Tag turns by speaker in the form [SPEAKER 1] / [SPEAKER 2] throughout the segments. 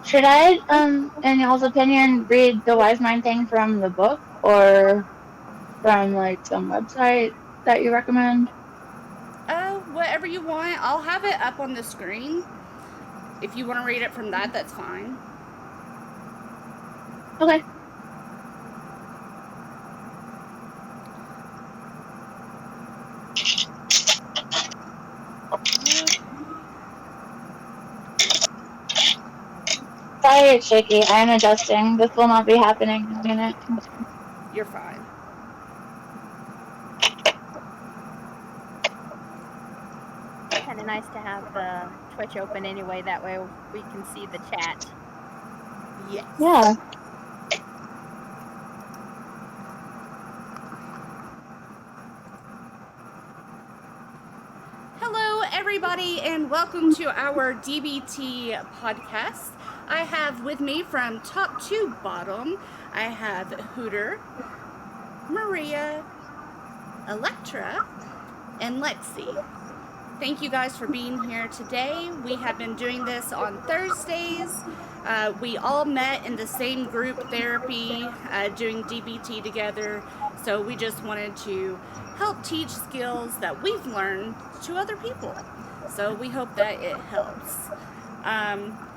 [SPEAKER 1] Should I, in y'all's opinion, read the Wise Mind thing from the book or from like some website that you recommend?
[SPEAKER 2] Whatever you want. I'll have it up on the screen. If you want to read it from that, that's fine.
[SPEAKER 1] Okay. Sorry it's shaky. I am adjusting. This will not be happening in a minute.
[SPEAKER 2] You're fine.
[SPEAKER 3] Kind of nice to have the Twitch open anyway. That way we can see the chat.
[SPEAKER 2] Yes.
[SPEAKER 1] Yeah.
[SPEAKER 2] Hello, everybody, and welcome to our DBT podcast. I have with me from top to bottom, I have Hooter, Maria, Electra, and Lexi. Thank you guys for being here today. We have been doing this on Thursdays. We all met in the same group therapy, doing DBT together. So we just wanted to help teach skills that we've learned to other people. So we hope that it helps.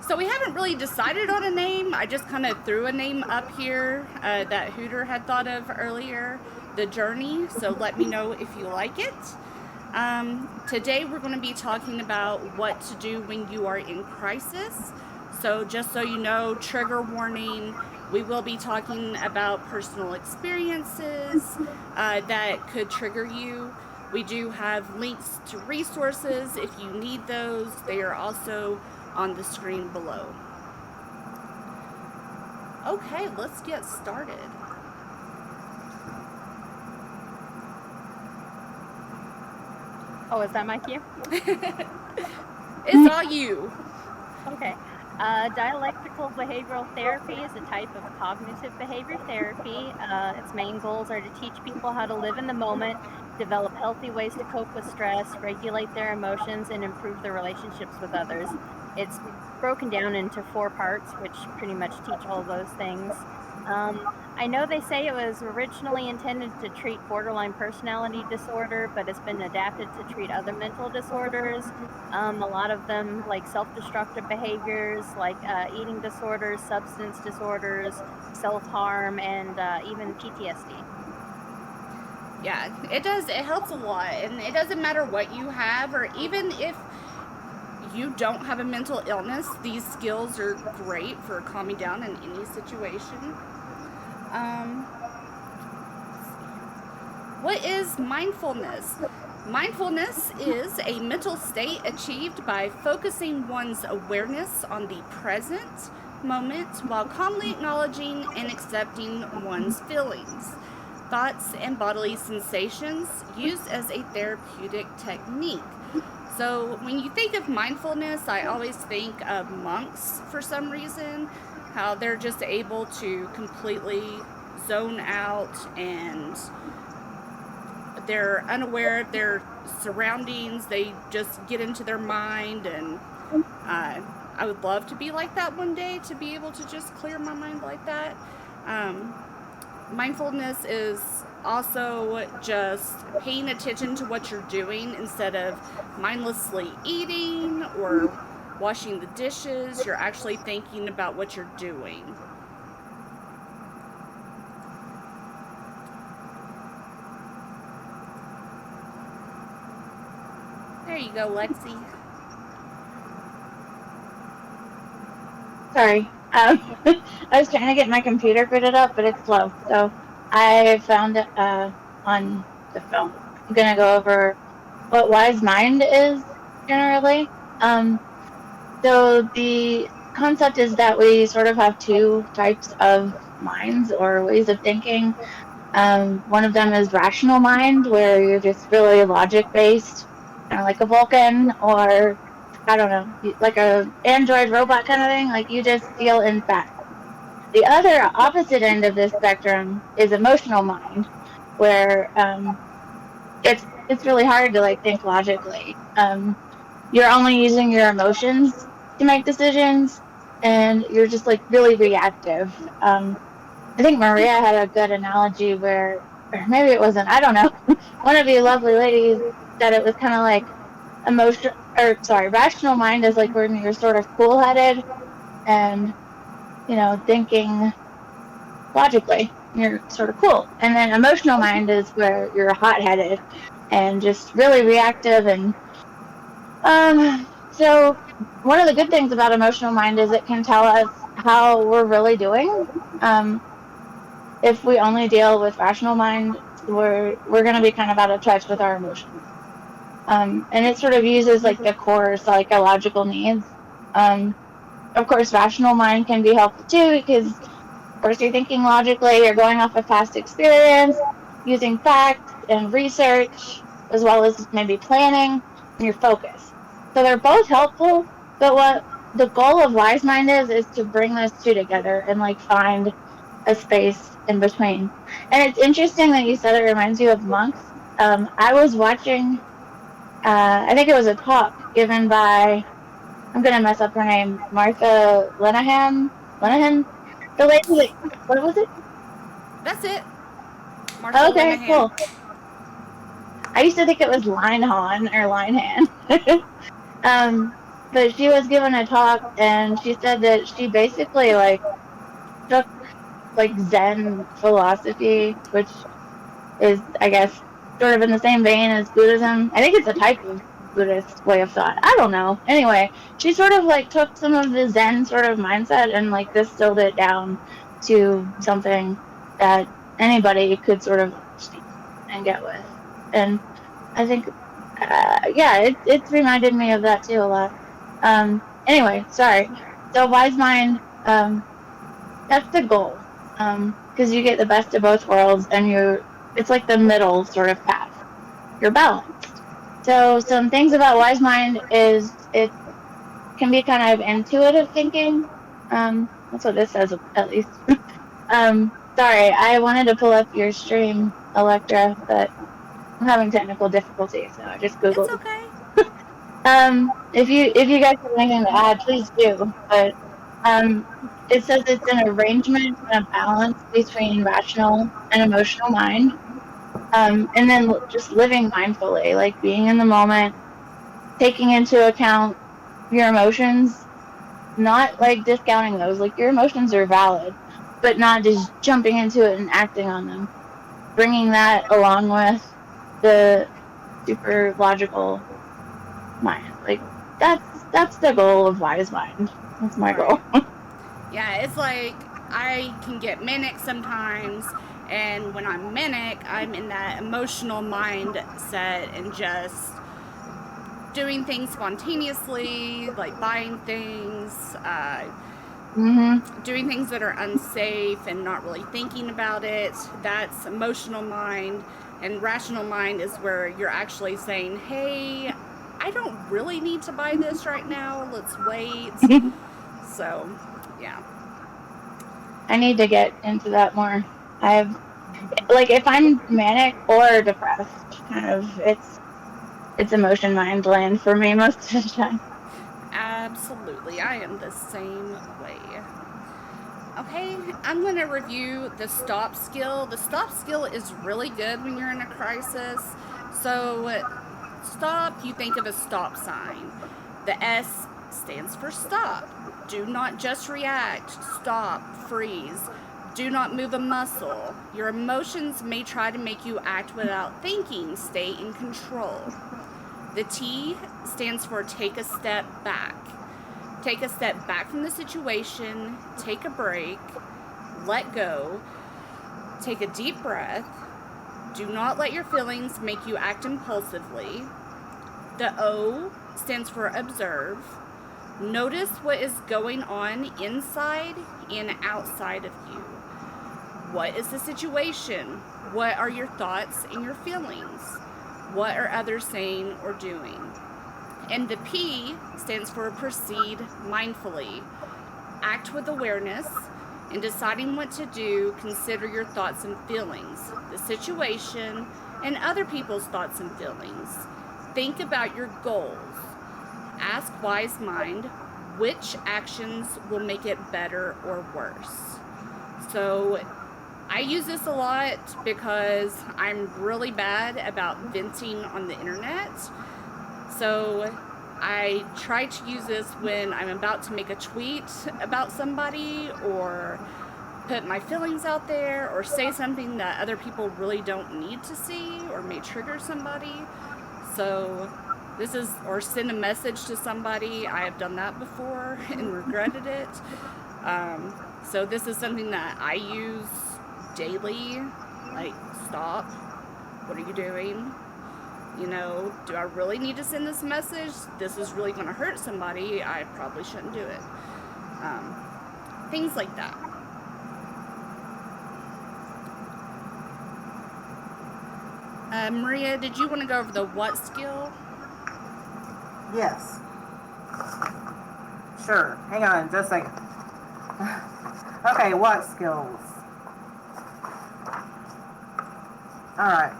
[SPEAKER 2] So we haven't really decided on a name. I just kind of threw a name up here that Hooter had thought of earlier, The Journey. So let me know if you like it. Today we're going to be talking about what to do when you are in crisis. So just so you know, trigger warning, we will be talking about personal experiences that could trigger you. We do have links to resources if you need those. They are also on the screen below. Okay, let's get started.
[SPEAKER 3] Oh, is that my cue?
[SPEAKER 2] It's all you.
[SPEAKER 3] Okay. Dialectical behavioral therapy is a type of cognitive behavior therapy. Its main goals are to teach people how to live in the moment, develop healthy ways to cope with stress, regulate their emotions, and improve their relationships with others. It's broken down into 4 parts, which pretty much teach all those things. I know they say it was originally intended to treat borderline personality disorder, but it's been adapted to treat other mental disorders. A lot of them, like self-destructive behaviors, like eating disorders, substance disorders, self-harm, and even PTSD.
[SPEAKER 2] Yeah, it does. It helps a lot. And it doesn't matter what you have, or even if you don't have a mental illness, these skills are great for calming down in any situation. What is mindfulness? Mindfulness is a mental state achieved by focusing one's awareness on the present moment while calmly acknowledging and accepting one's feelings, thoughts, and bodily sensations used as a therapeutic technique. So, when you think of mindfulness, I always think of monks for some reason, how they're just able to completely zone out and they're unaware of their surroundings. They just get into their mind, and I would love to be like that one day, to be able to just clear my mind like that. Mindfulness is also just paying attention to what you're doing instead of mindlessly eating or washing the dishes. You're actually thinking about what you're doing. There you go, Lexi.
[SPEAKER 1] Sorry. I was trying to get my computer fitted up, but it's slow. So I found it on the phone. I'm going to go over what Wise Mind is generally. So the concept is that we sort of have 2 types of minds or ways of thinking. One of them is rational mind, where you're just really logic based, kind of like a Vulcan, or I don't know, like a android robot kind of thing. Like you just feel in fact. The other opposite end of this spectrum is emotional mind, where it's really hard to like think logically. You're only using your emotions to make decisions, and you're just like really reactive. I think Maria had a good analogy where, or maybe it wasn't, I don't know. One of you lovely ladies said it was kind of like rational mind is like when you're sort of cool headed and, thinking logically. You're sort of cool. And then emotional mind is where you're hot headed and just really reactive. And so one of the good things about emotional mind is it can tell us how we're really doing. If we only deal with rational mind, we're going to be kind of out of touch with our emotions. And it sort of uses like the core psychological needs. Of course, rational mind can be helpful too because, of course, you're thinking logically, you're going off of past experience, using facts and research, as well as maybe planning, and your focus. So they're both helpful, but what the goal of wise mind is to bring those two together and like find a space in between. And it's interesting that you said it reminds you of monks. I was watching, I think it was a talk given by, I'm going to mess up her name, Martha Lenahan. Lenahan? The lady that, what was it?
[SPEAKER 2] That's it. Martha
[SPEAKER 1] Okay,
[SPEAKER 2] Linehan.
[SPEAKER 1] cool. I used to think it was Linehan or Linehan. But she was given a talk and she said that she basically like took like Zen philosophy, which is, I guess, sort of in the same vein as Buddhism. I think it's a type of Buddhist way of thought. I don't know. Anyway, she sort of like took some of the Zen sort of mindset and like distilled it down to something that anybody could sort of understand and get with. And I think, yeah, it's reminded me of that too a lot. Anyway, sorry. So wise mind, that's the goal. Because you get the best of both worlds, and it's like the middle sort of path. You're balanced. So some things about wise mind is it can be kind of intuitive thinking. That's what this says at least. Sorry, I wanted to pull up your stream, Electra, but I'm having technical difficulty, so I just
[SPEAKER 2] It's
[SPEAKER 1] Googled.
[SPEAKER 2] okay.
[SPEAKER 1] If you guys have anything to add, please do. But um, it says it's an arrangement and a balance between rational and emotional mind. And then just living mindfully, like being in the moment, taking into account your emotions, not like discounting those. Like your emotions are valid, but not just jumping into it and acting on them. Bringing that along with the super logical mind. Like that's the goal of wise mind. That's my
[SPEAKER 2] Right.
[SPEAKER 1] goal.
[SPEAKER 2] Yeah, it's like I can get manic sometimes, and when I'm manic, I'm in that emotional mindset and just doing things spontaneously, like buying things,
[SPEAKER 1] hmm
[SPEAKER 2] doing things that are unsafe and not really thinking about it. That's emotional mind. And rational mind is where you're actually saying, hey, I don't really need to buy this right now. Let's wait. So, yeah.
[SPEAKER 1] I need to get into that more. I've like if I'm manic or depressed, kind of it's emotion mind land for me most of the time.
[SPEAKER 2] Absolutely. I am the same way. Okay, I'm going to review the stop skill. The stop skill is really good when you're in a crisis. So, stop, you think of a stop sign. The S stands for stop. Do not just react. Stop, freeze. Do not move a muscle. Your emotions may try to make you act without thinking. Stay in control. The T stands for take a step back. Take a step back from the situation, take a break, let go, take a deep breath. Do not let your feelings make you act impulsively. The O stands for observe. Notice what is going on inside and outside of you. What is the situation? What are your thoughts and your feelings? What are others saying or doing? And the P stands for proceed mindfully. Act with awareness. In deciding what to do, consider your thoughts and feelings, the situation, and other people's thoughts and feelings. Think about your goals. Ask wise mind, which actions will make it better or worse. So I use this a lot because I'm really bad about venting on the internet. So I try to use this when I'm about to make a tweet about somebody, or put my feelings out there, or say something that other people really don't need to see or may trigger somebody. So this is, or send a message to somebody. I have done that before and regretted it. So this is something that I use daily. Like, stop. What are you doing? You know, do I really need to send this message? This is really going to hurt somebody. I probably shouldn't do it. Things like that. Maria, did you want to go over the what skill?
[SPEAKER 4] Yes. Sure. Hang on just a second. Okay, what skills? Alright.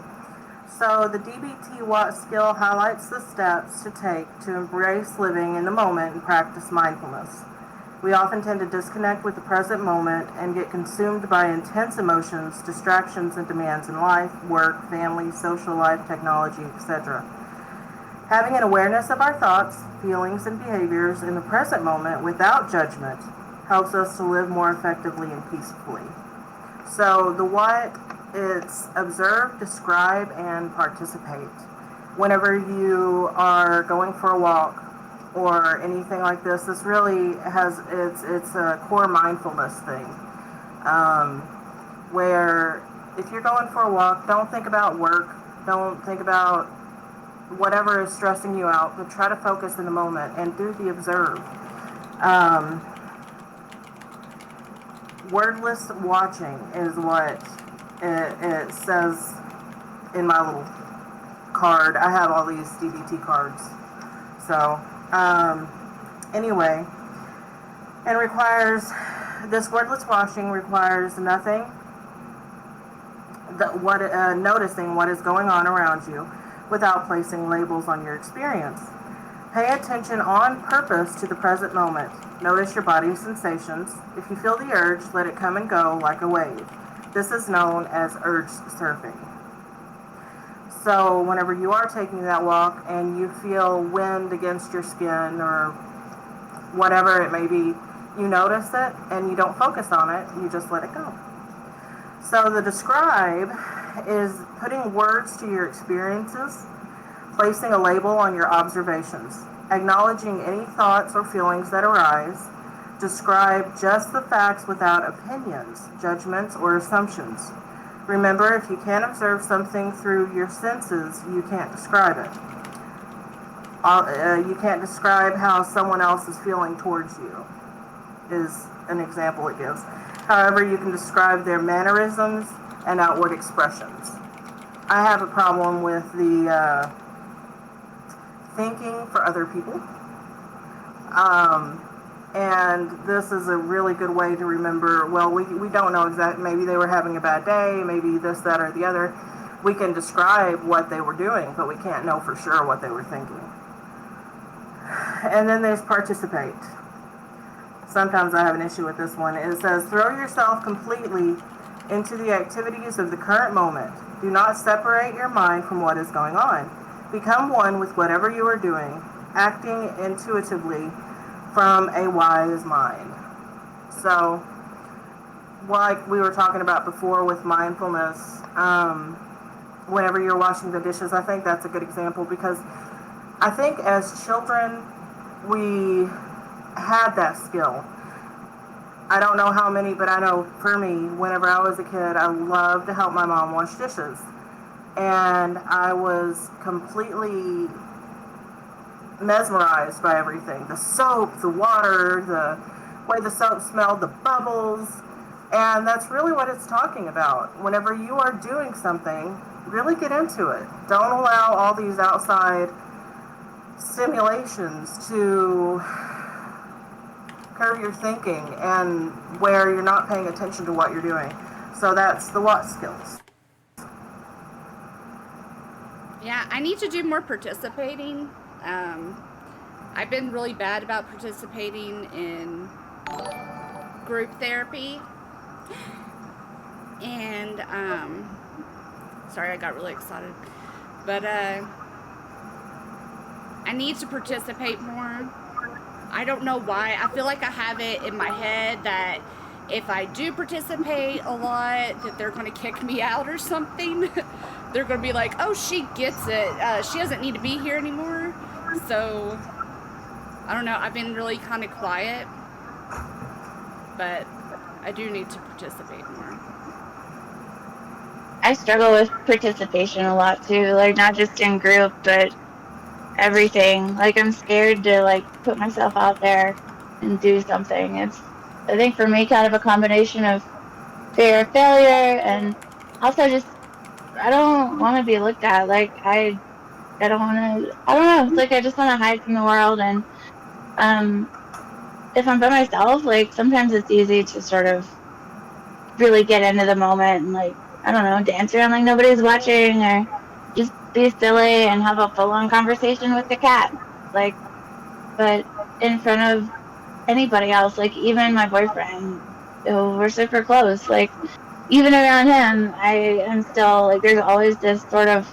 [SPEAKER 4] So the DBT what skill highlights the steps to take to embrace living in the moment and practice mindfulness. We often tend to disconnect with the present moment and get consumed by intense emotions, distractions, and demands in life, work, family, social life, technology, etc. Having an awareness of our thoughts, feelings, and behaviors in the present moment without judgment helps us to live more effectively and peacefully. So the what, it's observe, describe, and participate. Whenever you are going for a walk or anything like this, this really has, it's a core mindfulness thing. Where if you're going for a walk, don't think about work, don't think about whatever is stressing you out, but try to focus in the moment and do the observe. Wordless watching is what it says in my little card. I have all these DBT cards. So, anyway, and this wordless watching requires nothing, noticing what is going on around you without placing labels on your experience. Pay attention on purpose to the present moment. Notice your body's sensations. If you feel the urge, let it come and go like a wave. This is known as urge surfing. So whenever you are taking that walk and you feel wind against your skin or whatever it may be, you notice it and you don't focus on it, you just let it go. So the describe is putting words to your experiences, placing a label on your observations, acknowledging any thoughts or feelings that arise. Describe just the facts without opinions, judgments, or assumptions. Remember, if you can't observe something through your senses, you can't describe it. You can't describe how someone else is feeling towards you, is an example it gives. However, you can describe their mannerisms and outward expressions. I have a problem with the thinking for other people. And this is a really good way to remember, well, we don't know exactly, maybe they were having a bad day, maybe this, that, or the other. We can describe what they were doing, but we can't know for sure what they were thinking. And then there's participate. Sometimes I have an issue with this one. It says, throw yourself completely into the activities of the current moment. Do not separate your mind from what is going on. Become one with whatever you are doing, acting intuitively from a wise mind. So, like we were talking about before with mindfulness, whenever you're washing the dishes, I think that's a good example, because I think as children, we had that skill. I don't know how many, but I know for me, whenever I was a kid, I loved to help my mom wash dishes. And I was completely mesmerized by everything. The soap, the water, the way the soap smelled, the bubbles. And that's really what it's talking about. Whenever you are doing something, really get into it. Don't allow all these outside stimulations to curve your thinking and where you're not paying attention to what you're doing. So that's the what skills.
[SPEAKER 2] Yeah, I need to do more participating. I've been really bad about participating in group therapy. And, sorry, I got really excited. But, I need to participate more. I don't know why. I feel like I have it in my head that if I do participate a lot, that they're going to kick me out or something. They're going to be like, oh, she gets it. She doesn't need to be here anymore. So, I don't know. I've been really kind of quiet. But I do need to participate more.
[SPEAKER 1] I struggle with participation a lot too, like not just in group, but everything. Like I'm scared to like put myself out there and do something. It's, I think for me, kind of a combination of fear of failure and also just I don't want to be looked at. Like I don't want to. I don't know. It's like I just want to hide from the world. And um, if I'm by myself, like sometimes it's easy to sort of really get into the moment and like I don't know, dance around like nobody's watching or just be silly and have a full-on conversation with the cat. Like, but in front of anybody else, like even my boyfriend, who we're super close, like even around him, I am still like there's always this sort of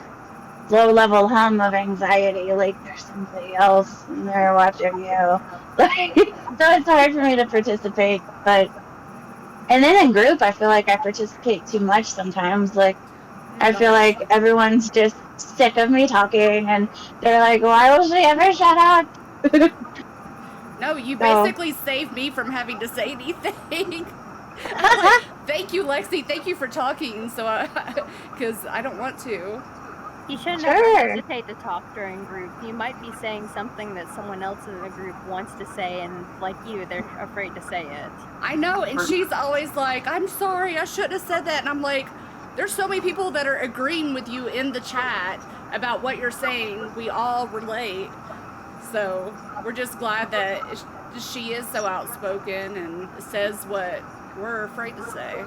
[SPEAKER 1] low-level hum of anxiety, like there's somebody else and they're watching you. Like, so it's hard for me to participate, but and then in group, I feel like I participate too much sometimes. Like, I feel like everyone's just sick of me talking, and they're like, why will she ever shut up?
[SPEAKER 2] No, you
[SPEAKER 1] So,
[SPEAKER 2] basically saved me from having to say anything. I was like, thank you, Lexi. Thank you for talking. So, because I don't want to.
[SPEAKER 3] You should
[SPEAKER 1] Sure.
[SPEAKER 3] never hesitate to talk during group. You might be saying something that someone else in the group wants to say, and like you, they're afraid to say it.
[SPEAKER 2] I know, and she's always like, I'm sorry, I shouldn't have said that. And I'm like, there's so many people that are agreeing with you in the chat about what you're saying. We all relate. So we're just glad that she is so outspoken and says what we're afraid to say.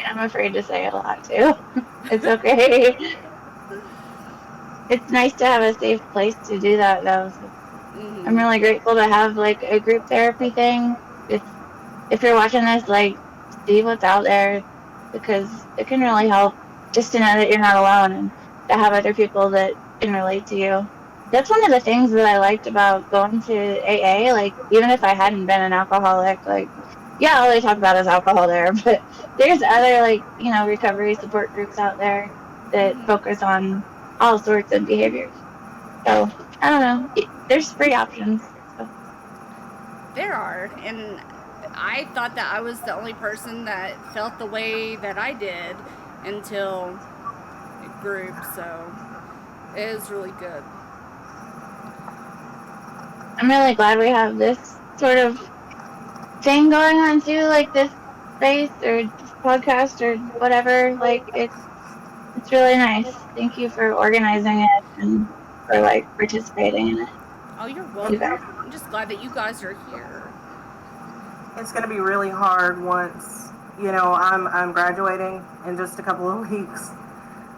[SPEAKER 1] I'm afraid to say it a lot too. It's okay. It's nice to have a safe place to do that, though. So I'm really grateful to have like a group therapy thing. If you're watching this, like, see what's out there because it can really help just to know that you're not alone and to have other people that can relate to you. That's one of the things that I liked about going to AA. Like, even if I hadn't been an alcoholic, like, yeah, all they talk about is alcohol there, but there's other, like, you know, recovery support groups out there that focus on all sorts of behaviors. So, I don't know. There's free options. So.
[SPEAKER 2] There are, and I thought that I was the only person that felt the way that I did until group, so it is really good.
[SPEAKER 1] I'm really glad we have this sort of thing going on too, like this space or this podcast or whatever. Like it's really nice. Thank you for organizing it and for like participating in it.
[SPEAKER 2] Oh, you're welcome. I'm just glad that you guys are here.
[SPEAKER 4] It's going to be really hard once, you know, I'm graduating in just a couple of weeks.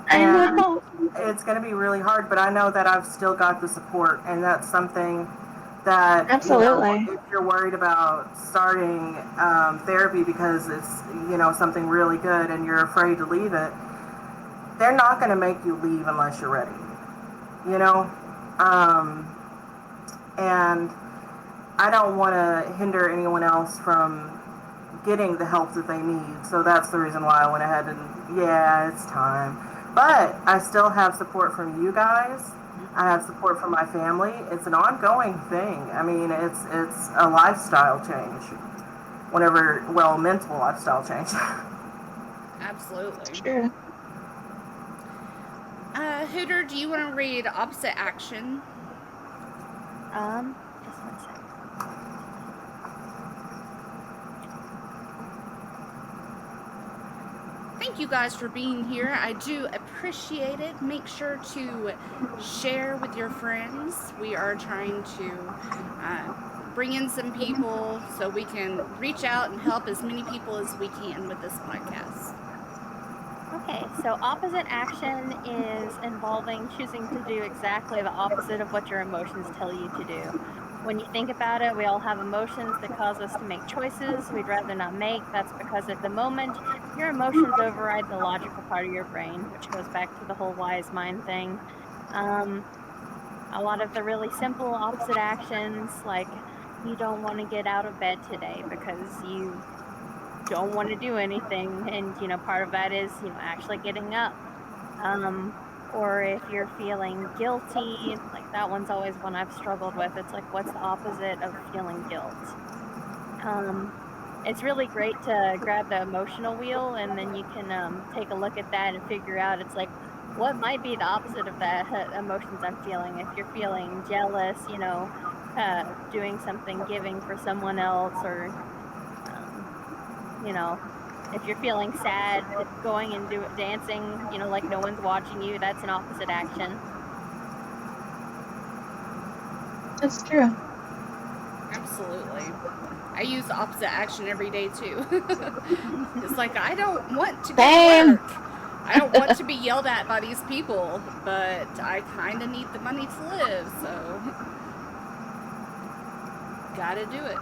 [SPEAKER 1] I know.
[SPEAKER 4] It's going to be really hard, but I know that I've still got the support, and that's something that,
[SPEAKER 1] absolutely.
[SPEAKER 4] you know, if you're worried about starting therapy because it's, you know, something really good and you're afraid to leave it, they're not going to make you leave unless you're ready, you know? And I don't want to hinder anyone else from getting the help that they need. So that's the reason why I went ahead and, yeah, it's time. But I still have support from you guys. I have support from my family. It's an ongoing thing. I mean, it's a lifestyle change. Mental lifestyle change.
[SPEAKER 2] Absolutely.
[SPEAKER 1] Sure.
[SPEAKER 2] Hooter, do you want to read Opposite Action?
[SPEAKER 3] Just one second.
[SPEAKER 2] Thank you guys for being here. I do appreciate it. Make sure to share with your friends. We are trying to bring in some people so we can reach out and help as many people as we can with this podcast.
[SPEAKER 3] Okay, so opposite action is involving choosing to do exactly the opposite of what your emotions tell you to do. When you think about it, we all have emotions that cause us to make choices we'd rather not make. That's because at the moment, your emotions override the logical part of your brain, which goes back to the whole wise mind thing. Um, a lot of the really simple opposite actions, like you don't want to get out of bed today because you don't want to do anything. And, part of that is, actually getting up. Um, or if you're feeling guilty, like that one's always one I've struggled with. It's like, what's the opposite of feeling guilt? Um, it's really great to grab the emotional wheel and then you can take a look at that and figure out it's like, what might be the opposite of that emotions I'm feeling? If you're feeling jealous, doing something giving for someone else, or um, you know, if you're feeling sad, going and dancing, like no one's watching you, that's an opposite action.
[SPEAKER 1] That's true.
[SPEAKER 2] Absolutely. I use opposite action every day too. It's like I don't want to go to
[SPEAKER 1] Same.
[SPEAKER 2] work. I don't want to be yelled at by these people, but I kind of need the money to live, so gotta do it.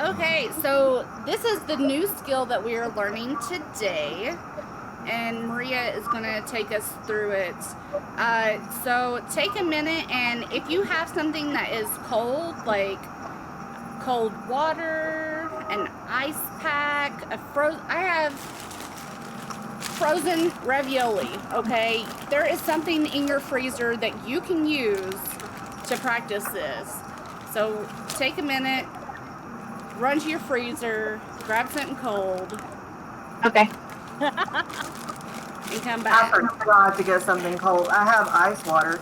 [SPEAKER 2] Okay, so this is the new skill that we are learning today, and Maria is going to take us through it. So take a minute, and if you have something that is cold, like cold water, an ice pack, I have frozen ravioli, okay? There is something in your freezer that you can use to practice this. So take a minute, run to your freezer, grab something cold,
[SPEAKER 1] Okay.
[SPEAKER 2] and come
[SPEAKER 4] I
[SPEAKER 2] back.
[SPEAKER 4] forgot to get something cold. I have ice water.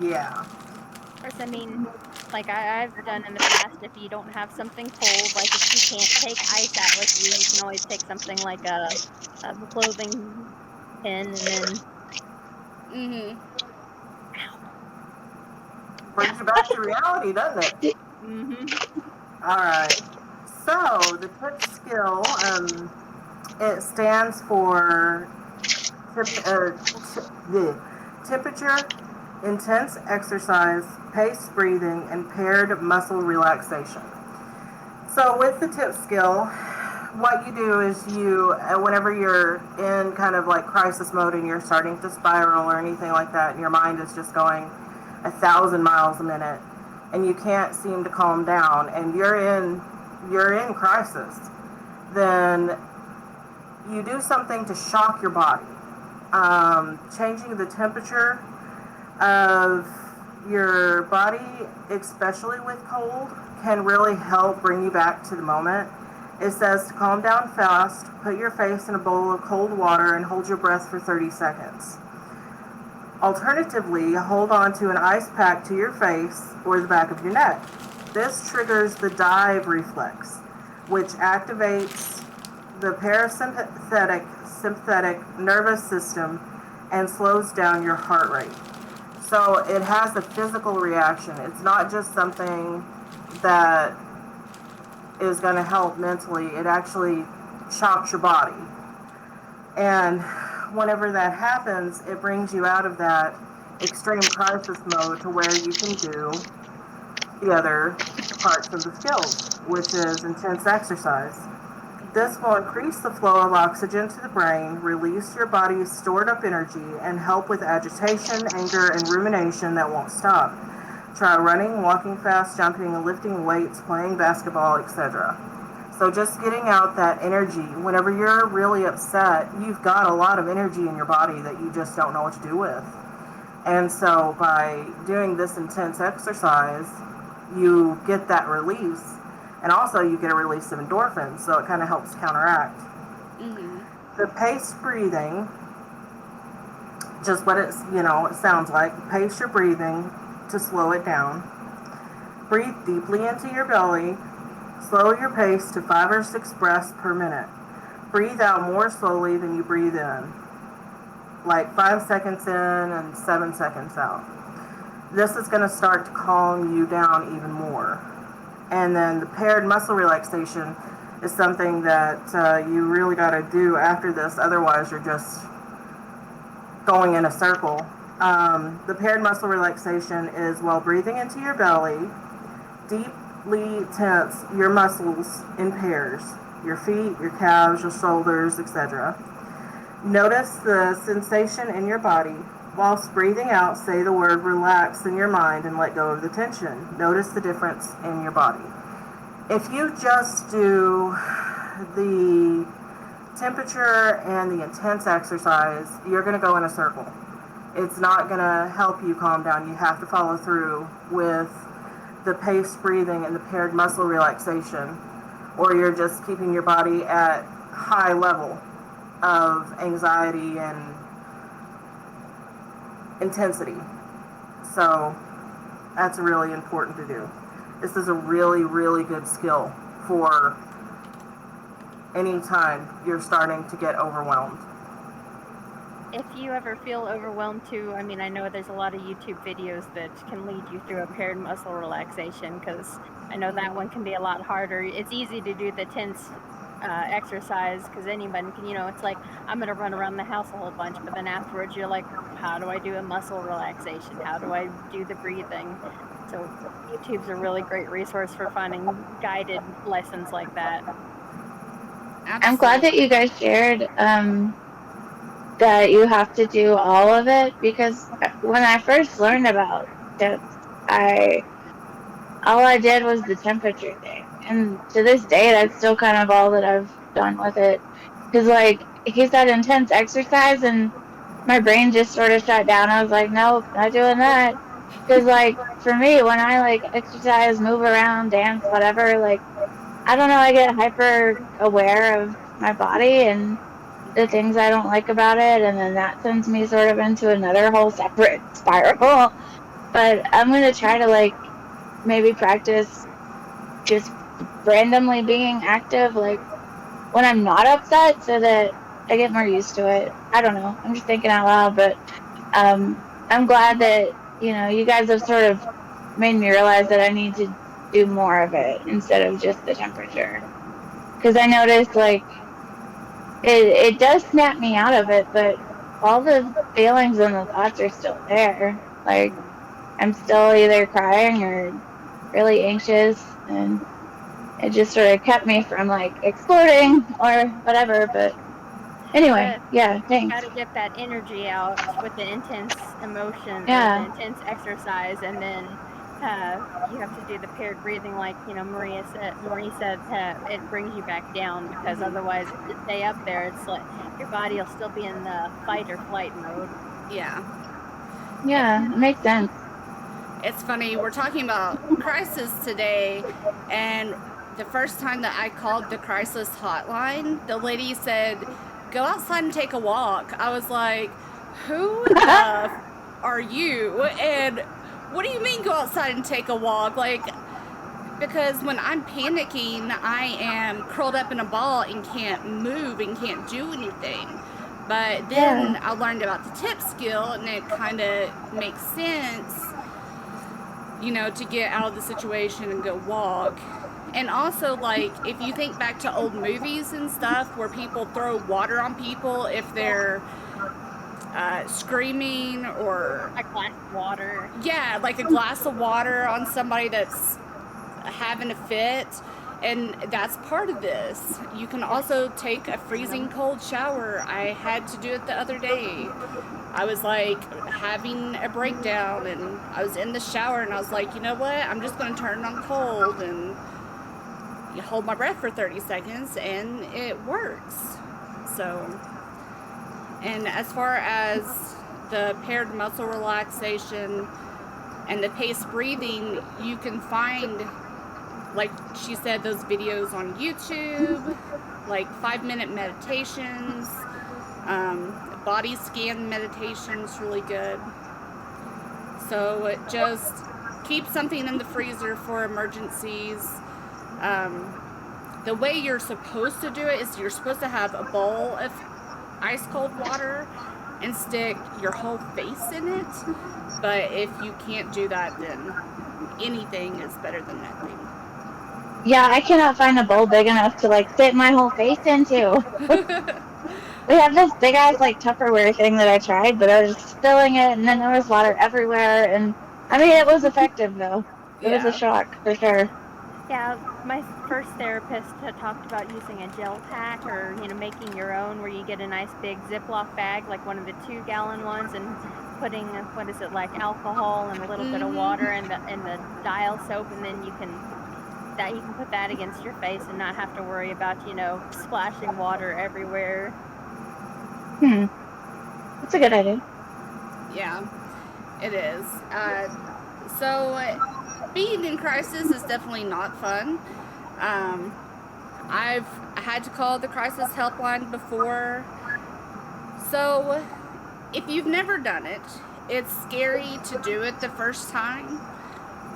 [SPEAKER 4] Yeah.
[SPEAKER 3] Of course, I mean, like I've done in the past, if you don't have something cold, like if you can't take ice out with you, you can always take something like a clothing pin and then.
[SPEAKER 2] Mm-hmm.
[SPEAKER 4] Brings you back to reality, doesn't it?
[SPEAKER 3] Mm-hmm.
[SPEAKER 4] All right. So the TIPP skill, it stands for the temperature, intense exercise, paced breathing, and paired muscle relaxation. So with the TIPP skill, what you do is whenever you're in kind of like crisis mode and you're starting to spiral or anything like that, and your mind is just going 1,000 miles a minute, and you can't seem to calm down, and you're in crisis, then you do something to shock your body. Changing the temperature of your body, especially with cold, can really help bring you back to the moment. It says to calm down fast, put your face in a bowl of cold water, and hold your breath for 30 seconds. Alternatively, hold on to an ice pack to your face or the back of your neck. This triggers the dive reflex, which activates the sympathetic nervous system and slows down your heart rate. So it has a physical reaction. It's not just something that is going to help mentally. It actually shocks your body. And whenever that happens, it brings you out of that extreme crisis mode to where you can do the other parts of the skills, which is intense exercise. This will increase the flow of oxygen to the brain, release your body's stored up energy, and help with agitation, anger, and rumination that won't stop. Try running, walking fast, jumping, lifting weights, playing basketball, etc. So just getting out that energy. Whenever you're really upset, you've got a lot of energy in your body that you just don't know what to do with. And so by doing this intense exercise, you get that release. And also you get a release of endorphins, so it kind of helps counteract.
[SPEAKER 2] Mm-hmm.
[SPEAKER 4] The paced breathing, just what it sounds like. Pace your breathing to slow it down. Breathe deeply into your belly. Slow your pace to 5 or 6 breaths per minute. Breathe out more slowly than you breathe in, like 5 seconds in and 7 seconds out. This is going to start to calm you down even more. And then the paired muscle relaxation is something that you really got to do after this. Otherwise, you're just going in a circle. The paired muscle relaxation is while breathing into your belly, deeply tense your muscles in pairs, your feet, your calves, your shoulders, etc. Notice the sensation in your body. Whilst breathing out, say the word relax in your mind and let go of the tension. Notice the difference in your body. If you just do the temperature and the intense exercise, you're going to go in a circle. It's not going to help you calm down. You have to follow through with the paced breathing and the paired muscle relaxation, or you're just keeping your body at high level of anxiety and intensity. So that's really important to do. This is a really, really good skill for any time you're starting to get overwhelmed.
[SPEAKER 3] If you ever feel overwhelmed too, I mean, I know there's a lot of YouTube videos that can lead you through a paired muscle relaxation, because I know that one can be a lot harder. It's easy to do the tense exercise because anyone can, it's like, I'm going to run around the house a whole bunch, but then afterwards you're like, how do I do a muscle relaxation? How do I do the breathing? So YouTube's a really great resource for finding guided lessons like that.
[SPEAKER 1] I'm glad that you guys shared that you have to do all of it, because when I first learned about tips, all I did was the temperature thing, and to this day, that's still kind of all that I've done with it. Because like he said, intense exercise, and my brain just sort of shut down. I was like, nope, not doing that. Because like for me, when I like exercise, move around, dance, whatever, like I don't know, I get hyper aware of my body and the things I don't like about it, and then that sends me sort of into another whole separate spiral. But I'm gonna try to like maybe practice just randomly being active, like when I'm not upset, so that I get more used to it. I don't know. I'm just thinking out loud, but I'm glad that you guys have sort of made me realize that I need to do more of it instead of just the temperature. Because I noticed like it does snap me out of it, but all the feelings and the thoughts are still there. Like I'm still either crying or really anxious, and it just sort of kept me from like exploding or whatever. But anyway, yeah, thanks.
[SPEAKER 3] Got to get that energy out with the intense emotion or the
[SPEAKER 1] Yeah,
[SPEAKER 3] intense exercise, and then you have to do the paired breathing, like Marie said, it brings you back down, because otherwise, if you stay up there, it's like your body will still be in the fight or flight mode.
[SPEAKER 2] Yeah.
[SPEAKER 1] yeah, it makes sense.
[SPEAKER 2] It's funny, we're talking about crisis today, and the first time that I called the crisis hotline, the lady said, go outside and take a walk. I was like, who the are you? And what do you mean go outside and take a walk? Like, because when I'm panicking, I am curled up in a ball and can't move and can't do anything. But then I learned about the TIPP skill, and it kind of makes sense, to get out of the situation and go walk. And also, like, if you think back to old movies and stuff where people throw water on people if they're screaming, or
[SPEAKER 3] A glass of water.
[SPEAKER 2] yeah, like a glass of water on somebody that's having a fit, and that's part of this. You can also take a freezing cold shower. I had to do it the other day. I was like having a breakdown, and I was in the shower, and I was like, you know what, I'm just going to turn it on cold and you hold my breath for 30 seconds, and it works. So, and as far as the paired muscle relaxation and the paced breathing, you can find, like she said, those videos on YouTube, like 5-minute meditations, body scan meditations, really good. So just keep something in the freezer for emergencies. The way you're supposed to do it is you're supposed to have a bowl of ice cold water and stick your whole face in it. But if you can't do that, then anything is better than nothing.
[SPEAKER 1] Yeah, I cannot find a bowl big enough to like fit my whole face into. We have this big ass like Tupperware thing that I tried, but I was just filling it, and then there was water everywhere. And I mean, it was effective though. It was a
[SPEAKER 2] Yeah.
[SPEAKER 1] shock for sure.
[SPEAKER 3] Yeah, my first therapist had talked about using a gel pack or, making your own where you get a nice big Ziploc bag, like one of the 2-gallon ones, and putting, what is it, like alcohol and a little bit of water and the dial soap, and then you can put that against your face and not have to worry about, splashing water everywhere.
[SPEAKER 1] That's a good idea.
[SPEAKER 2] Yeah, it is. So being in crisis is definitely not fun. I've had to call the crisis helpline before. So if you've never done it, it's scary to do it the first time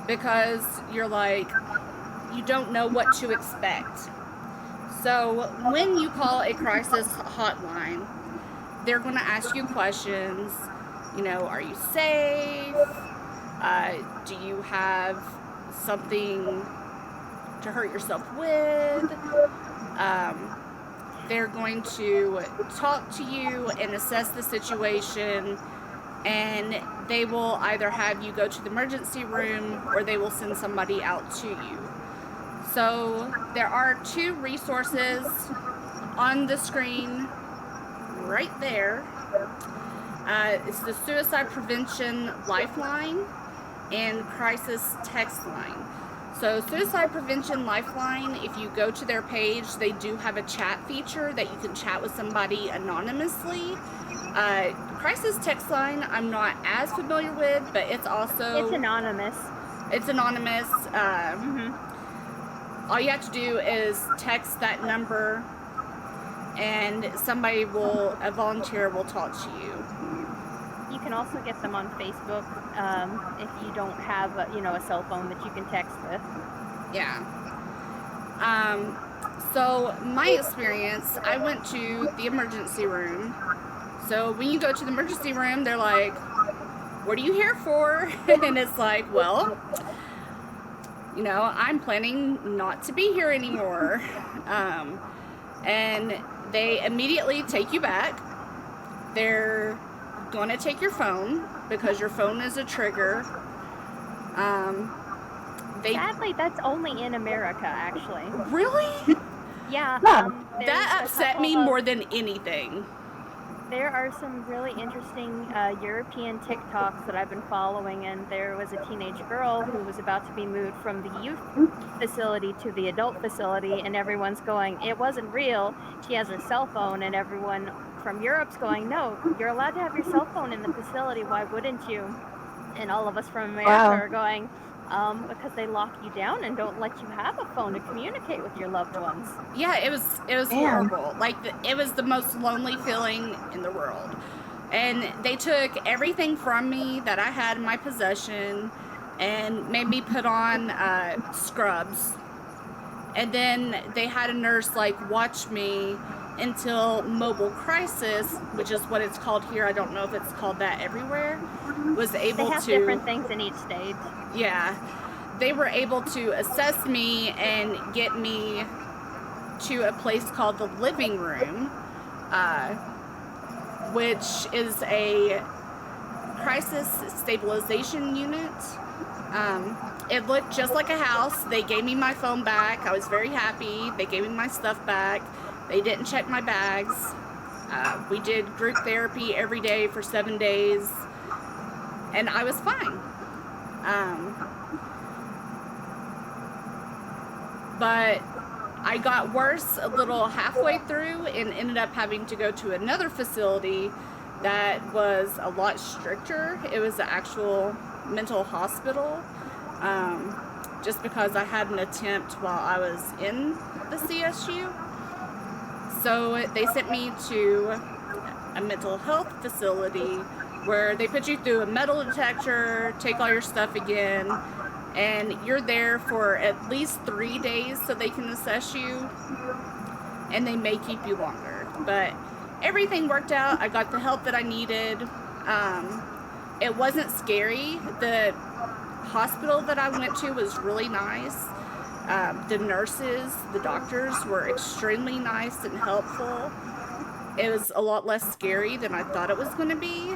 [SPEAKER 2] because you're like, you don't know what to expect. So when you call a crisis hotline, they're going to ask you questions. Are you safe? Do you have something to hurt yourself with? They're going to talk to you and assess the situation, and they will either have you go to the emergency room or they will send somebody out to you. So there are 2 resources on the screen right there. It's the Suicide Prevention Lifeline and Crisis Text Line. So Suicide Prevention Lifeline, if you go to their page, they do have a chat feature that you can chat with somebody anonymously. Crisis Text Line, I'm not as familiar with, but it's also...
[SPEAKER 3] It's anonymous.
[SPEAKER 2] It's anonymous. All you have to do is text that number, and a volunteer will talk to you.
[SPEAKER 3] You can also get them on Facebook if you don't have a cell phone that you can text with.
[SPEAKER 2] Yeah. So my experience, I went to the emergency room. So when you go to the emergency room, they're like, what are you here for? And it's like, well, I'm planning not to be here anymore. And they immediately take you back. They're going to take your phone because your phone is a trigger.
[SPEAKER 3] Sadly, that's only in America, actually.
[SPEAKER 2] Really?
[SPEAKER 3] Yeah.
[SPEAKER 2] That upset me more than anything.
[SPEAKER 3] There are some really interesting European TikToks that I've been following, and there was a teenage girl who was about to be moved from the youth facility to the adult facility, and everyone's going, it wasn't real, she has her cell phone, and everyone from Europe's going, no, you're allowed to have your cell phone in the facility, why wouldn't you? And all of us from America are going, because they lock you down and don't let you have a phone to communicate with your loved ones.
[SPEAKER 2] Yeah, it was horrible. Like, it was the most lonely feeling in the world. And they took everything from me that I had in my possession and made me put on scrubs. And then they had a nurse, watch me until mobile crisis, which is what it's called here. I don't know if it's called that everywhere, was able to...
[SPEAKER 3] They have different things in each state.
[SPEAKER 2] Yeah. They were able to assess me and get me to a place called the living room, which is a crisis stabilization unit. It looked just like a house. They gave me my phone back. I was very happy. They gave me my stuff back. They didn't check my bags. We did group therapy every day for 7 days, and I was fine. But I got worse a little halfway through and ended up having to go to another facility that was a lot stricter. It was an actual mental hospital, just because I had an attempt while I was in the CSU. So they sent me to a mental health facility where they put you through a metal detector, take all your stuff again, and you're there for at least 3 days so they can assess you, and they may keep you longer. But everything worked out. I got the help that I needed. It wasn't scary. The hospital that I went to was really nice. The nurses, the doctors were extremely nice and helpful. It was a lot less scary than I thought it was going to be.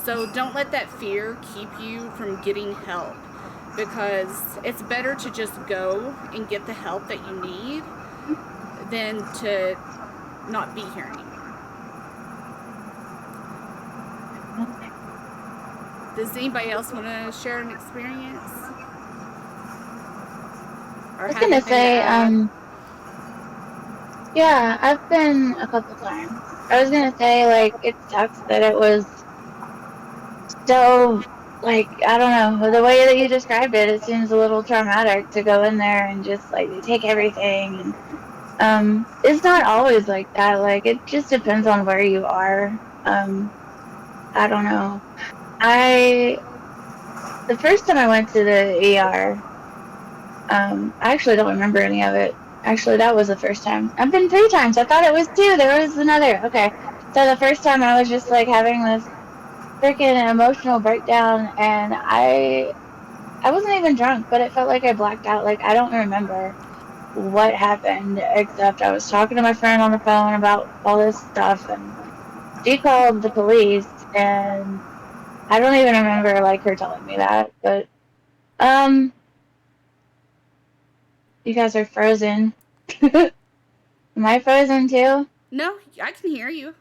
[SPEAKER 2] So don't let that fear keep you from getting help, because it's better to just go and get the help that you need than to not be here anymore. Does anybody else want to share an experience? Or
[SPEAKER 1] I was
[SPEAKER 2] have
[SPEAKER 1] gonna
[SPEAKER 2] anything to
[SPEAKER 1] say,
[SPEAKER 2] add?
[SPEAKER 1] yeah, I've been a couple times. I was gonna say, like, it sucks that it was so, like, I don't know, the way that you described it, it seems a little traumatic to go in there and just, like, they take everything. And, it's not always like that. Like, it just depends on where you are. I don't know. The first time I went to the ER, I actually don't remember any of it. Actually, that was the first time. I've been 3 times. I thought it was two. There was another. Okay. So the first time I was just like having this freaking emotional breakdown, and I wasn't even drunk, but it felt like I blacked out. Like, I don't remember what happened, except I was talking to my friend on the phone about all this stuff, and she called the police, and I don't even remember like her telling me that. But um you guys are frozen. Am I frozen too?
[SPEAKER 2] No, I can hear you.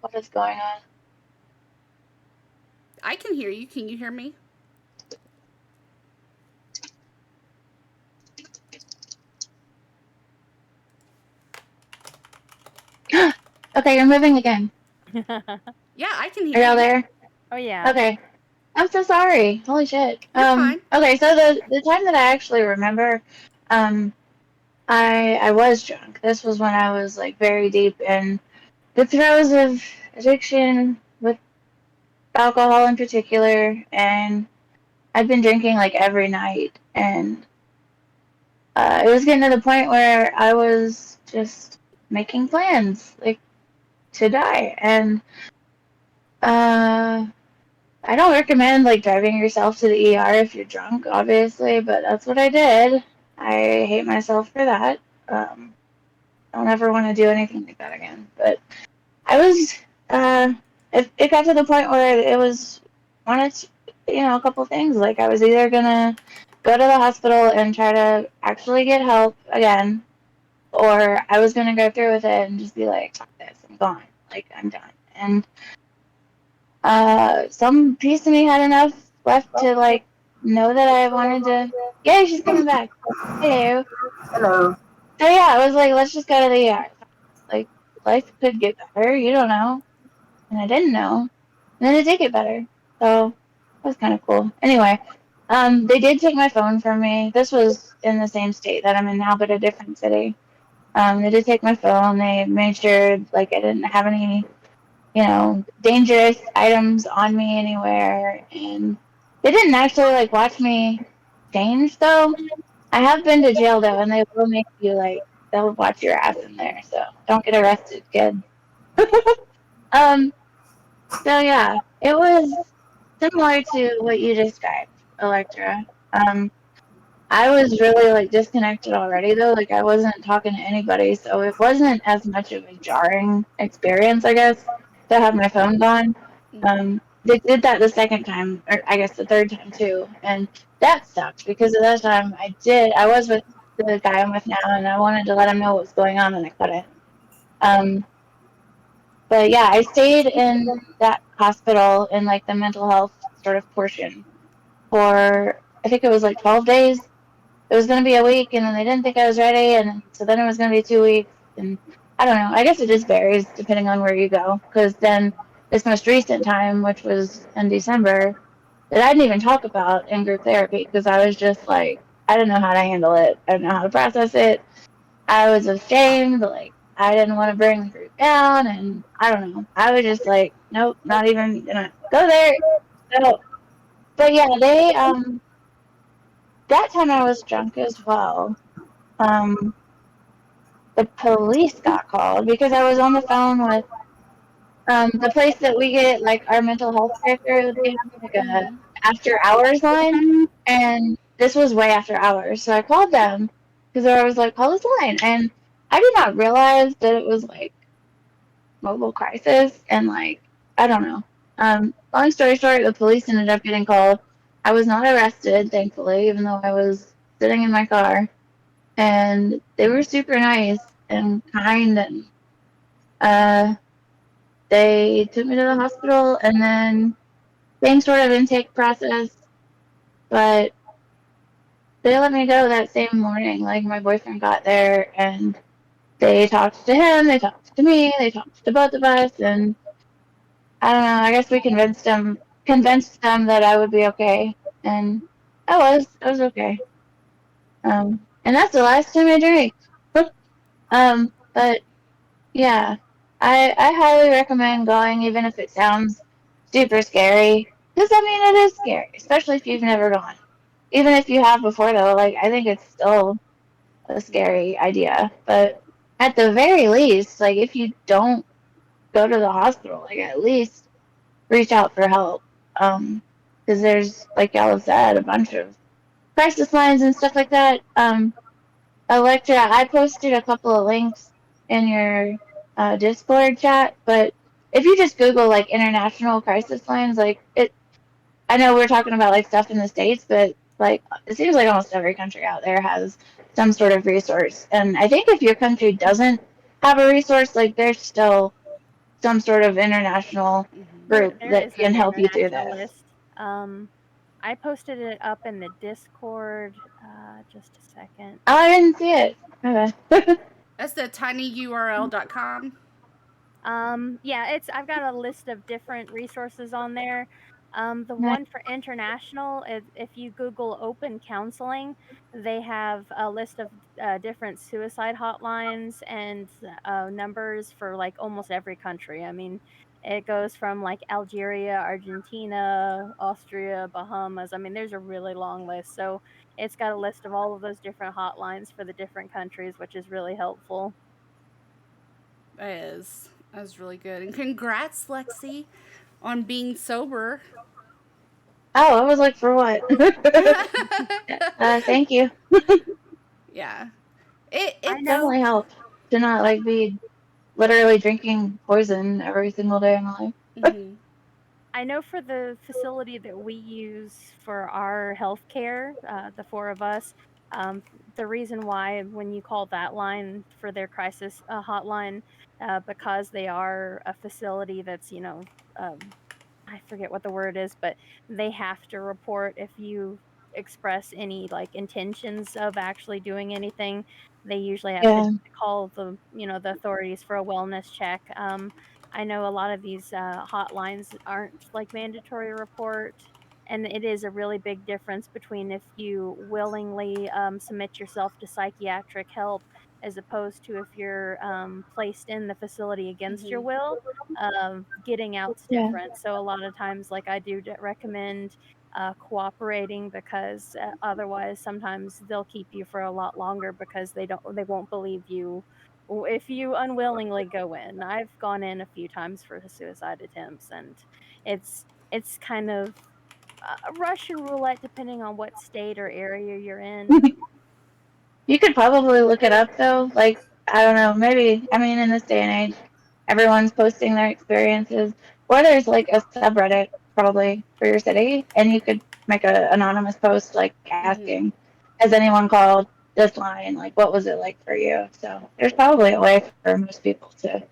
[SPEAKER 1] What is going on?
[SPEAKER 2] I can hear you. Can you hear me?
[SPEAKER 1] Okay, you're moving again.
[SPEAKER 2] Yeah, I can
[SPEAKER 1] Are
[SPEAKER 2] hear
[SPEAKER 1] y'all
[SPEAKER 2] you.
[SPEAKER 1] there?
[SPEAKER 3] Oh yeah.
[SPEAKER 1] Okay. I'm so sorry. Holy shit.
[SPEAKER 2] You're fine.
[SPEAKER 1] Okay, so the time that I actually remember, um I was drunk. This was when I was like very deep in the throes of addiction with alcohol in particular, and I'd been drinking like every night, and it was getting to the point where I was just making plans like to die. And uh I don't recommend like driving yourself to the ER if you're drunk, obviously, but that's what I did. I hate myself for that. um I don't ever want to do anything like that again. But I was, uh, it got to the point where it was one of, a couple things. Like, I was either gonna go to the hospital and try to actually get help again, or I was gonna go through with it and just be like, fuck this, I'm gone. Like, I'm done. And, some piece of me had enough left to, like, know that I wanted to, yay, she's coming back. Hello.
[SPEAKER 4] Hello.
[SPEAKER 1] So, yeah, I was like, let's just go to the ER. Like, life could get better, you don't know. And I didn't know. And then it did get better. So that was kind of cool. Anyway, they did take my phone from me. This was in the same state that I'm in now, but a different city. They did take my phone. They made sure like I didn't have any, dangerous items on me anywhere. And they didn't actually like watch me change though. I have been to jail though, and they will make you like they'll watch your ass in there. So don't get arrested, kid. Um, So yeah, it was similar to what you described, Electra. I was really like disconnected already though, like I wasn't talking to anybody, so it wasn't as much of a jarring experience, I guess, to have my phone gone. They did that the second time, or I guess the third time too, and that sucked because at that time I was with the guy I'm with now, and I wanted to let him know what was going on, and I couldn't. Um, but yeah, I stayed in that hospital in like the mental health sort of portion for I think it was like 12 days. It was going to be a week, and then they didn't think I was ready, and so then it was going to be 2 weeks. And I don't know. I guess it just varies depending on where you go. Because then this most recent time, which was in December, that I didn't even talk about in group therapy because I was just like, I didn't know how to handle it. I didn't know how to process it. I was ashamed, like I didn't want to bring the group down, and I don't know. I was just like, nope, not even gonna go there. So, but yeah, they that time I was drunk as well. Um, the police got called because I was on the phone with The place that we get like our mental health care through, they have like a
[SPEAKER 2] Mm-hmm.
[SPEAKER 1] after hours line, and this was way after hours. So I called them because I was like, call this line, and I did not realize that it was like mobile crisis, and like I don't know. Long story short, the police ended up getting called. I was not arrested, thankfully, even though I was sitting in my car, and they were super nice and kind, and uh, they took me to the hospital, and then same sort of intake process, but they let me go that same morning. Like my boyfriend got there, and they talked to him, they talked to me, they talked to both of us, and I don't know. I guess we convinced them that I would be okay, and I was okay. And that's the last time I drank. But yeah, I highly recommend going, even if it sounds super scary. Because I mean, it is scary, especially if you've never gone. Even if you have before, though, like I think it's still a scary idea. But at the very least, like if you don't go to the hospital, like at least reach out for help. Because there's, like y'all have said, a bunch of crisis lines and stuff like that. Electra, I posted a couple of links in your Discord chat, but if you just Google like international crisis lines, like it, I know we're talking about like stuff in the States, but like it seems like almost every country out there has some sort of resource. And I think if your country doesn't have a resource, like there's still some sort of international
[SPEAKER 2] Mm-hmm.
[SPEAKER 3] There
[SPEAKER 1] group
[SPEAKER 3] there
[SPEAKER 1] that
[SPEAKER 3] is
[SPEAKER 1] can
[SPEAKER 3] an
[SPEAKER 1] help you through
[SPEAKER 3] international
[SPEAKER 1] this.
[SPEAKER 3] list. I posted it up in the Discord. Just a second.
[SPEAKER 1] Oh, I didn't see it. Okay.
[SPEAKER 2] That's the tinyurl.com.
[SPEAKER 3] Yeah, it's I've got a list of different resources on there. The
[SPEAKER 1] Nice.
[SPEAKER 3] one for international, if you Google open counseling, they have a list of different suicide hotlines and numbers for like almost every country. I mean, it goes from like Algeria, Argentina, Austria, Bahamas. I mean, there's a really long list. So it's got a list of all of those different hotlines for the different countries, which is really helpful.
[SPEAKER 2] That is. That was really good. And congrats, Lexi, on being sober.
[SPEAKER 1] Oh, I was like, for what? Thank you.
[SPEAKER 2] Yeah. It
[SPEAKER 3] I
[SPEAKER 2] it's
[SPEAKER 3] know
[SPEAKER 1] Definitely helped to not like be literally drinking poison every single day of my life.
[SPEAKER 2] mhm.
[SPEAKER 3] I know for the facility that we use for our healthcare, the four of us, the reason why when you call that line for their crisis hotline, because they are a facility that's, I forget what the word is, but they have to report if you express any like intentions of actually doing anything. They usually have to
[SPEAKER 1] Yeah,
[SPEAKER 3] call the authorities for a wellness check. I know a lot of these hotlines aren't like mandatory report. And it is a really big difference between if you willingly submit yourself to psychiatric help as opposed to if you're placed in the facility against your
[SPEAKER 2] Mhm.
[SPEAKER 3] will. Getting out's
[SPEAKER 1] yeah,
[SPEAKER 3] different. So a lot of times, like I do recommend cooperating because otherwise, sometimes they'll keep you for a lot longer because they won't believe you if you unwillingly go in. I've gone in a few times for suicide attempts, and it's kind of Russian roulette depending on what state or area you're in.
[SPEAKER 1] you could probably look it up though. Like, I don't know, maybe, I mean, in this day and age, everyone's posting their experiences. Or there's like a subreddit probably for your city, and you could make an anonymous post like asking,
[SPEAKER 2] Mhm.
[SPEAKER 1] has anyone called this line? Like, what was it like for you? So there's probably a way for most people to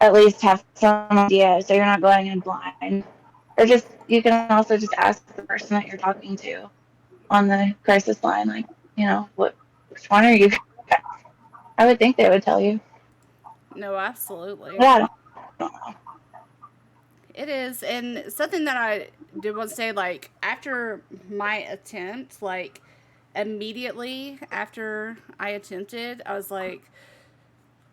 [SPEAKER 1] at least have some idea so you're not going in blind. Or just, you can also just ask the person that you're talking to on the crisis line, like, which one are you? I would think they would tell you.
[SPEAKER 2] No,
[SPEAKER 1] But
[SPEAKER 2] absolutely.
[SPEAKER 1] I don't know.
[SPEAKER 2] It is, and something that I did want to say, like after my attempt, like immediately after I attempted, I was like,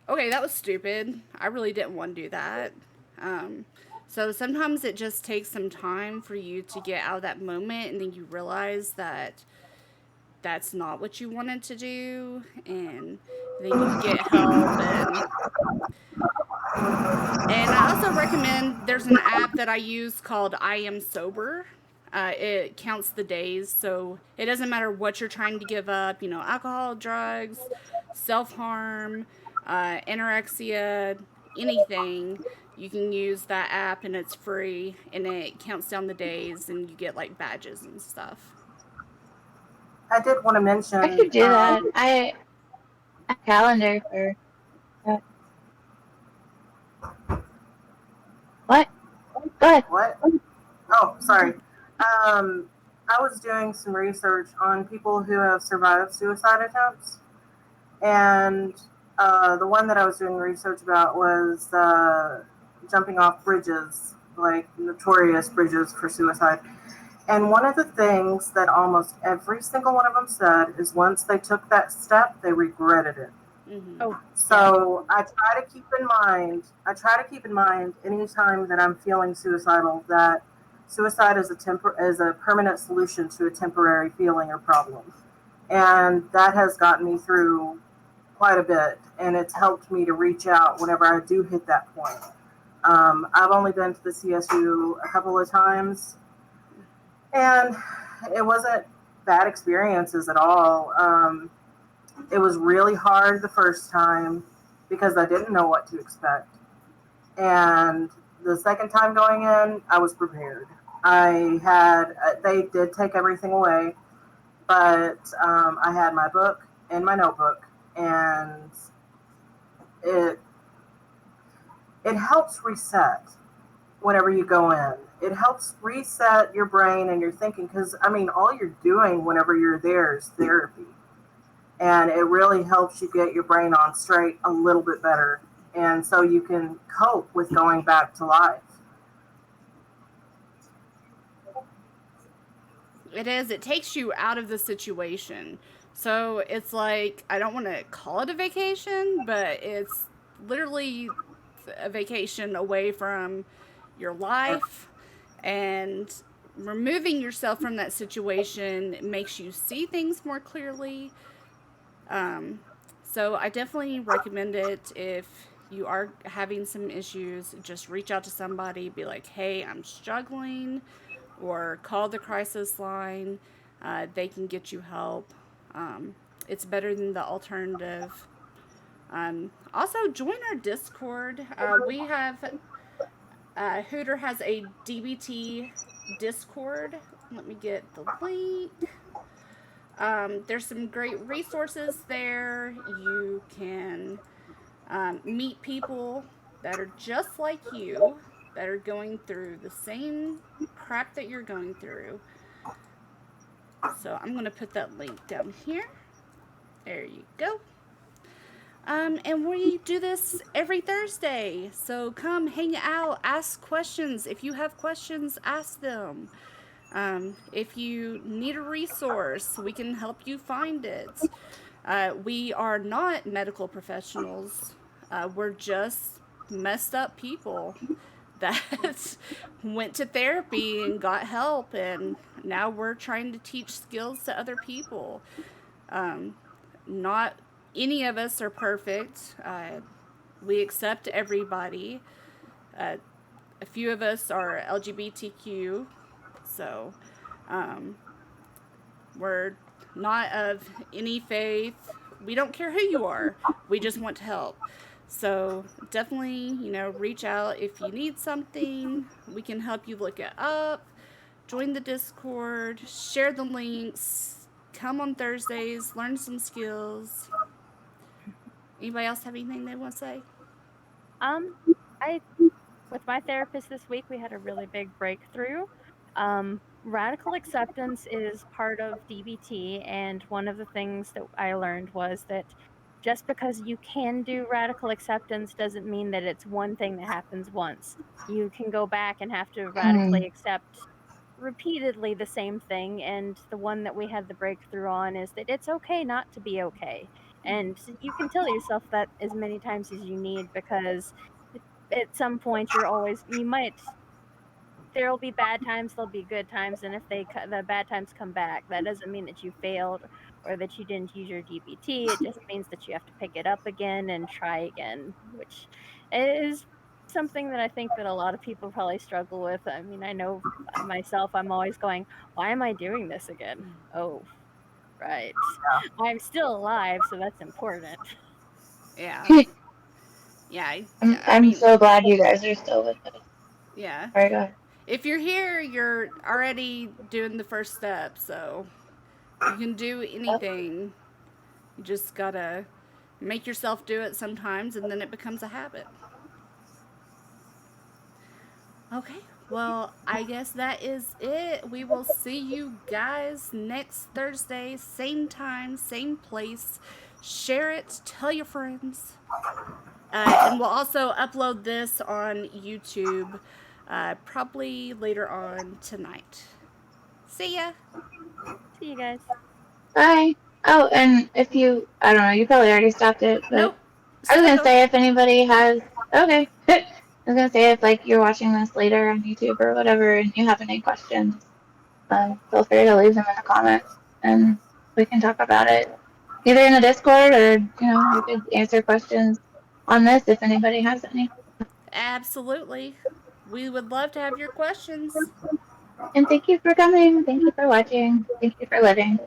[SPEAKER 2] okay, that was stupid. I really didn't want to do that. Um, so sometimes it just takes some time for you to get out of that moment, and then you realize that that's not what you wanted to do, and then you get help. And I also recommend recommend, there's an app that I use called I Am Sober. It counts the days, so it doesn't matter what you're trying to give up, alcohol, drugs, self harm, anorexia, anything. You can use that app and it's free and it counts down the days and you get like badges and stuff.
[SPEAKER 4] I did want to
[SPEAKER 1] I should
[SPEAKER 4] mention,
[SPEAKER 1] do that. I a calendar for what? Go ahead.
[SPEAKER 4] what? Oh, sorry. I was doing some research on people who have survived suicide attempts, and the one that I was doing research about was jumping off bridges, like notorious bridges for suicide. And one of the things that almost every single one of them said is once they took that step, they regretted it.
[SPEAKER 2] Mm-hmm.
[SPEAKER 3] Oh,
[SPEAKER 4] So I try to keep in mind. I try to keep in mind anytime that I'm feeling suicidal that suicide is a permanent solution to a temporary feeling or problem, and that has gotten me through quite a bit, and it's helped me to reach out whenever I do hit that point. I've only been to the CSU a couple of times, and it wasn't bad experiences at all. It was really hard the first time because I didn't know what to expect. And the second time going in, I was prepared. They did take everything away, but I had my book and my notebook, and it it helps reset whenever you go in. It helps reset your brain and your thinking because I mean, all you're doing whenever you're there is therapy, and it really helps you get your brain on straight a little bit better, and so you can cope with going back to life.
[SPEAKER 2] It is. It takes you out of the situation. So it's like, I don't want to call it a vacation, but it's literally a vacation away from your life, and removing yourself from that situation makes you see things more clearly. Um, so I definitely recommend it if you are having some issues. Just reach out to somebody, be like, hey, I'm struggling, or call the crisis line. They can get you help. It's better than the alternative. Also, join our Discord. We have Hooter has a DBT Discord. Let me get the link. There's some great resources there. You can meet people that are just like you, that are going through the same crap that you're going through. So I'm going to put that link down here. There you go. And we do this every Thursday. So come hang out, ask questions. If you have questions, ask them. If you need a resource, we can help you find it. We are not medical professionals, we're just messed up people that went to therapy and got help, and now we're trying to teach skills to other people. Not any of us are perfect. We accept everybody. Uh, a few of us are LGBTQ, so um, we're not of any faith. We don't care who you are. We just want to help. So definitely, reach out if you need something. We can help you look it up. Join the Discord. Share the links. Come on Thursdays. Learn some skills. Anybody else have anything they want to say?
[SPEAKER 3] Um, I with my therapist this week, we had a really big breakthrough. Radical acceptance is part of DBT, and one of the things that I learned was that just because you can do radical acceptance doesn't mean that it's one thing that happens once. You can go back and have to radically
[SPEAKER 1] Mm.
[SPEAKER 3] accept repeatedly the same thing, and the one that we had the breakthrough on is that it's okay not to be okay. And you can tell yourself that as many times as you need, because at some point you might, there'll be bad times, there'll be good times, and if the bad times come back, that doesn't mean that you failed or that you didn't use your DBT. It just means that you have to pick it up again and try again, which is something that I think that a lot of people probably struggle with. I mean, I know myself, I'm always going, why am I doing this again? Oh, right. I'm still alive, so that's important.
[SPEAKER 2] Yeah. Yeah. I
[SPEAKER 1] I'm
[SPEAKER 2] mean,
[SPEAKER 1] so glad you guys are still with us.
[SPEAKER 2] yeah.
[SPEAKER 1] Sorry, go ahead.
[SPEAKER 2] If you're here, you're already doing the first step, so you can do anything. You just gotta make yourself do it sometimes, and then it becomes a habit. Okay, well, I guess that is it. We will see you guys next Thursday, same time, same place. Share it, tell your friends. And we'll also upload this on YouTube probably later on tonight. See ya.
[SPEAKER 3] See you guys.
[SPEAKER 1] Bye. Oh, and if you, I don't know, you probably already stopped it, but
[SPEAKER 2] Nope,
[SPEAKER 1] I was
[SPEAKER 2] still
[SPEAKER 1] gonna
[SPEAKER 2] going.
[SPEAKER 1] say if anybody has, okay. I was gonna say if like you're watching this later on YouTube or whatever, and you have any questions, feel free to leave them in the comments, and we can talk about it either in the Discord or we could answer questions on this if anybody has any.
[SPEAKER 2] Absolutely. We would love to have your questions.
[SPEAKER 1] And thank you for coming. Thank you for watching. Thank you for living.